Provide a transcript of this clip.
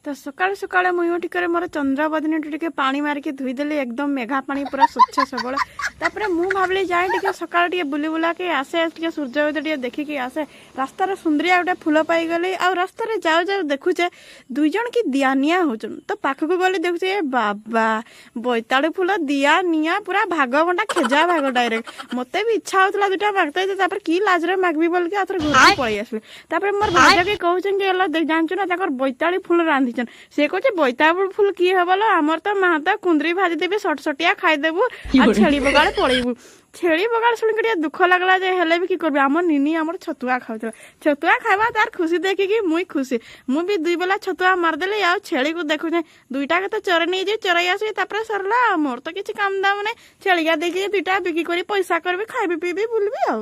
तो सकाल सकाल मुई टिके मोर चंद्रबदनी टिके पानी मारिक धोईदेली एकदम मेघा पानी पूरा स्वच्छ सबल तापर मु भाविली जाए टिके सकाल टिके बुली बुला के आसे टिके सूर्योदय टिके देखिकी आसे रास्तार सुंदरिया गोटे फूल पाईगली आ रास्तार जाऊ जाऊ देखुचे दुई जन की दिया निया होचन तो पाखक गली देखुचे बाबा बोईतालु फूल दिया निया पूरा भाग बंटा खेजा भाग डायरेक्ट मते भी इच्छा होतला दुटा मागते तापर की लाजरे मागबी बोल के आथर घर पळी आसले तापर मोर भाजा के कहउछन के एला जानछु ना ताकर बोईतालु फूल रांधी से कहे बोईतालु फूल किए हबल आमर तो माँ तो कुंदरी भाजी देवी सटसटिया खाईदेबू आ छेली बगाड़ पड़ेबू छेली बगाड़ शुणी दुख लगला जे हेले भी की करबे आम निनी आमर छतुआ खाउतला छतुआ खाइबा तार खुशी देखिकी मुई खुशी मु भी दुई बेला छतुआ मारदेली आ छेली को देखुचे दुईटा के तो चोरे नहीं जे चोराई आसी तापर सरला मोर तो किछि काम दाम नै छेलिया देखि दुईटा बिकी करी पैसा करबी खाइबी पीबी बुलबी आ।